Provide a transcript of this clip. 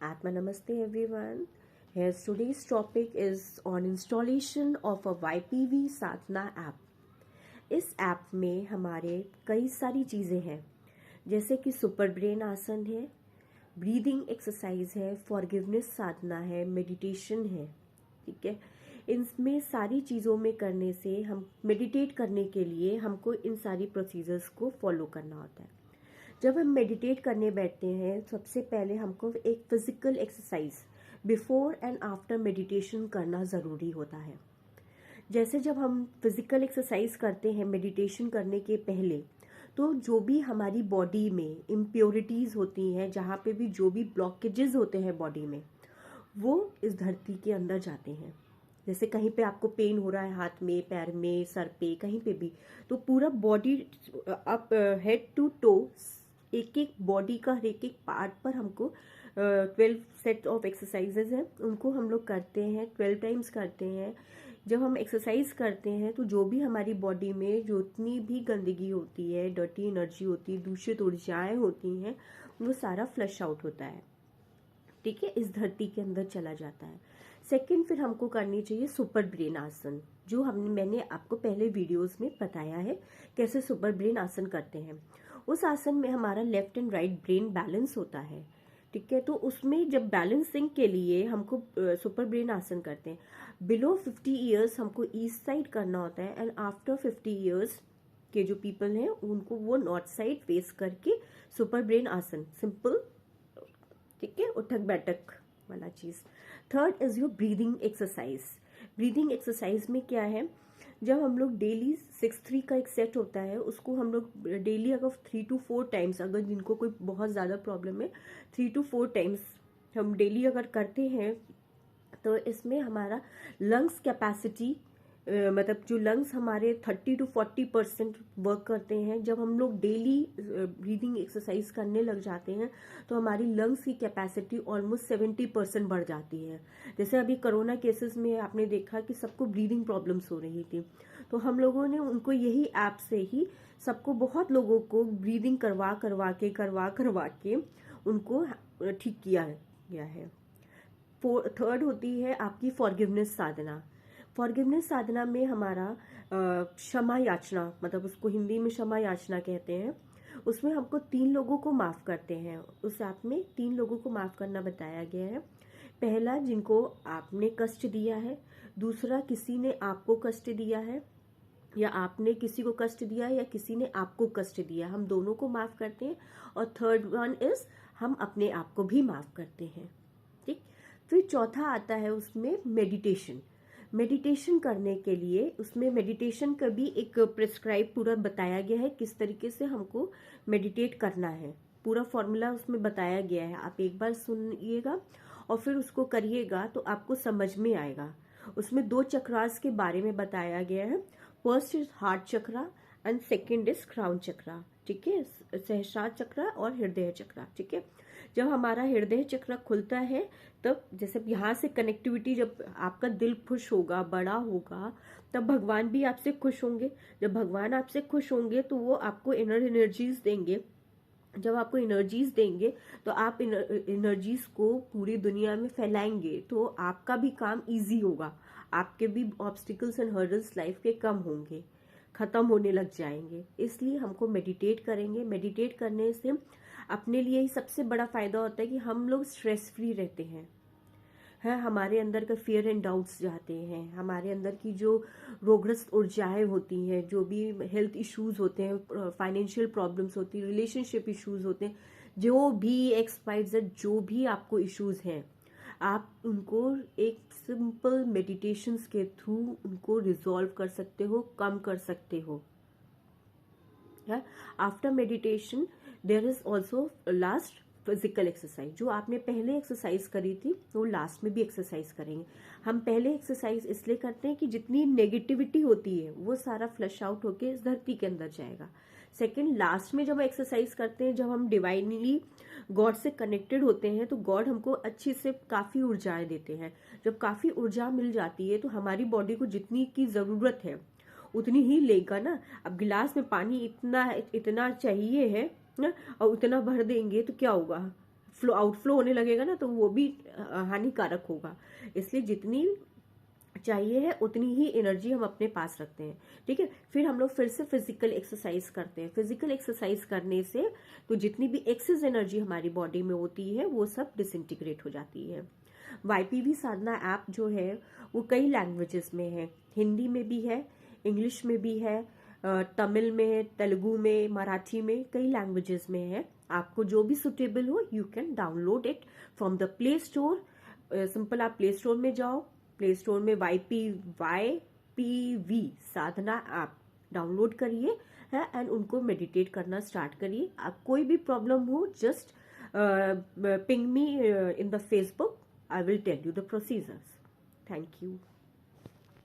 Atma Namaste everyone. Here's today's topic is on installation of a YPV Sadhana app. इस app में हमारे कई सारी चीज़ें हैं, जैसे कि सुपर ब्रेन आसन है, ब्रीदिंग एक्सरसाइज है, फॉरगिवनेस साधना है, मेडिटेशन है। ठीक है, इनमें सारी चीज़ों में करने से हम मेडिटेट करने के लिए हमको इन सारी प्रोसीजर्स को फॉलो करना होता है। जब हम मेडिटेट करने बैठते हैं, सबसे पहले हमको एक physical exercise before and after meditation करना ज़रूरी होता है। जैसे जब हम फिजिकल एक्सरसाइज करते हैं मेडिटेशन करने के पहले, तो जो भी हमारी बॉडी में इम्प्योरिटीज़ होती हैं, जहाँ पे भी जो भी ब्लॉकेजेस होते हैं बॉडी में, वो इस धरती के अंदर जाते हैं। जैसे कहीं पे आपको पेन हो रहा है, हाथ में, पैर में, सर पे, कहीं पे भी, तो पूरा body up head to toe, एक एक बॉडी का एक एक पार्ट पर हमको 12 सेट ऑफ एक्सरसाइजेज हैं, उनको हम लोग करते हैं, 12 टाइम्स करते हैं। जब हम एक्सरसाइज करते हैं तो जो भी हमारी बॉडी में जितनी भी गंदगी होती है, डर्टी एनर्जी होती है, दूषित ऊर्जाएं होती हैं, वो सारा फ्लश आउट होता है। ठीक है, इस धरती के अंदर चला जाता है। सेकंड, फिर हमको करनी चाहिए सुपर ब्रेन आसन, जो मैंने आपको पहले वीडियोस में बताया है कैसे सुपर ब्रेन आसन करते हैं। उस आसन में हमारा left and right brain balance होता है। ठीक है, तो उसमें जब बैलेंसिंग के लिए हमको सुपर ब्रेन आसन करते हैं, बिलो 50 ईयर्स हमको ईस्ट साइड करना होता है, एंड आफ्टर 50 ईयर्स के जो पीपल हैं उनको वो नॉर्थ साइड फेस करके सुपर ब्रेन आसन, सिंपल, ठीक है, उठक बैठक वाला चीज। Third is your breathing exercise. Breathing exercise में क्या है, जब हम लोग डेली 6-3 का एक सेट होता है, उसको हम लोग डेली अगर 3 to 4 टाइम्स, अगर जिनको कोई बहुत ज़्यादा प्रॉब्लम है, 3 to 4 टाइम्स हम डेली अगर करते हैं, तो इसमें हमारा लंग्स कैपेसिटी, मतलब जो लंग्स हमारे 30 to 40% वर्क करते हैं। जब हम लोग डेली ब्रीदिंग एक्सरसाइज करने लग जाते हैं तो हमारी लंग्स की कैपेसिटी ऑलमोस्ट 70% बढ़ जाती है। जैसे अभी कोरोना केसेस में आपने देखा कि सबको ब्रीदिंग प्रॉब्लम्स हो रही थी, तो हम लोगों ने उनको यही ऐप से ही सबको, बहुत लोगों को ब्रीदिंग करवा के उनको ठीक किया गया है। थर्ड होती है आपकी फॉरगिवनेस साधना। फॉरगिवनेस साधना में हमारा क्षमा याचना, मतलब उसको हिंदी में क्षमा याचना कहते हैं, उसमें हमको 3 लोगों को माफ करते हैं। उस ऐप में 3 लोगों को माफ करना बताया गया है। पहला, जिनको आपने कष्ट दिया है, दूसरा किसी ने आपको कष्ट दिया है, या आपने किसी को कष्ट दिया है, या किसी ने आपको कष्ट दिया, हम दोनों को माफ करते हैं। और थर्ड वन इज हम अपने आप को भी माफ करते हैं। ठीक, फिर चौथा आता है उसमें मेडिटेशन। मेडिटेशन करने के लिए उसमें मेडिटेशन का भी एक प्रिस्क्राइब पूरा बताया गया है, किस तरीके से हमको मेडिटेट करना है, पूरा फॉर्मूला उसमें बताया गया है। आप एक बार सुनिएगा और फिर उसको करिएगा तो आपको समझ में आएगा। उसमें 2 चक्रास के बारे में बताया गया है। First is heart chakra and second is crown chakra. ठीक है, सहस्रार चक्रा और हृदय चक्रा। ठीक है, जब हमारा हृदय चक्र खुलता है, तब जैसे यहाँ से कनेक्टिविटी, जब आपका दिल खुश होगा, बड़ा होगा, तब भगवान भी आपसे खुश होंगे। जब भगवान आपसे खुश होंगे तो वो आपको इनर एनर्जीज देंगे। जब आपको एनर्जीज देंगे तो आप एनर्जीज को पूरी दुनिया में फैलाएंगे, तो आपका भी काम इजी होगा, आपके भी ऑब्स्टिकल्स एंड हर्डल्स लाइफ के कम होंगे, खत्म होने लग जाएंगे। इसलिए हमको मेडिटेट करेंगे। मेडिटेट करने से अपने लिए ही सबसे बड़ा फायदा होता है कि हम लोग स्ट्रेस फ्री रहते हैं। हमारे अंदर का फियर एंड डाउट्स जाते हैं, हमारे अंदर की जो रोगग्रस्त ऊर्जाएं होती हैं, जो भी हेल्थ इश्यूज होते हैं, फाइनेंशियल प्रॉब्लम्स होती हैं, रिलेशनशिप इश्यूज होते हैं, जो भी XYZ जो भी आपको इश्यूज हैं, आप उनको एक सिंपल मेडिटेशंस के थ्रू उनको रिजॉल्व कर सकते हो, कम कर सकते हो। After meditation there is also last physical exercise. जो आपने पहले एक्सरसाइज करी थी वो लास्ट में भी एक्सरसाइज करेंगे। हम पहले एक्सरसाइज इसलिए करते हैं कि जितनी नेगेटिविटी होती है वो सारा फ्लश आउट होके इस धरती के अंदर जाएगा। सेकंड, लास्ट में जब एक्सरसाइज करते हैं, जब हम डिवाइनली गॉड से कनेक्टेड होते हैं, तो गॉड हमको अच्छी से काफी ऊर्जाएं देते हैं। जब काफी ऊर्जा मिल जाती है तो हमारी बॉडी को जितनी की जरूरत है उतनी ही लेगा ना। अब गिलास में पानी इतना चाहिए है ना, और उतना भर देंगे तो क्या होगा, आउटफ्लो होने लगेगा ना, तो वो भी हानिकारक होगा। इसलिए जितनी चाहिए है उतनी ही एनर्जी हम अपने पास रखते हैं। ठीक है, फिर हम लोग फिर से फिजिकल एक्सरसाइज करते हैं। फिजिकल एक्सरसाइज करने से तो जितनी भी एक्सेस एनर्जी हमारी बॉडी में होती है वो सब डिसइंटीग्रेट हो जाती है। वाईपीवी साधना ऐप जो है वो कई लैंग्वेजेस में है, हिंदी में भी है, इंग्लिश में भी है, तमिल में, तेलुगु में, मराठी में, कई लैंग्वेजेस में है। आपको जो भी सुटेबल हो you can download it from the play store. Simple आप प्ले स्टोर में जाओ, प्ले स्टोर में वाईपीवी साधना ऐप डाउनलोड करिए है एंड उनको मेडिटेट करना स्टार्ट करिए। आप कोई भी प्रॉब्लम हो just ping me in the Facebook, I will tell you the procedures. Thank you.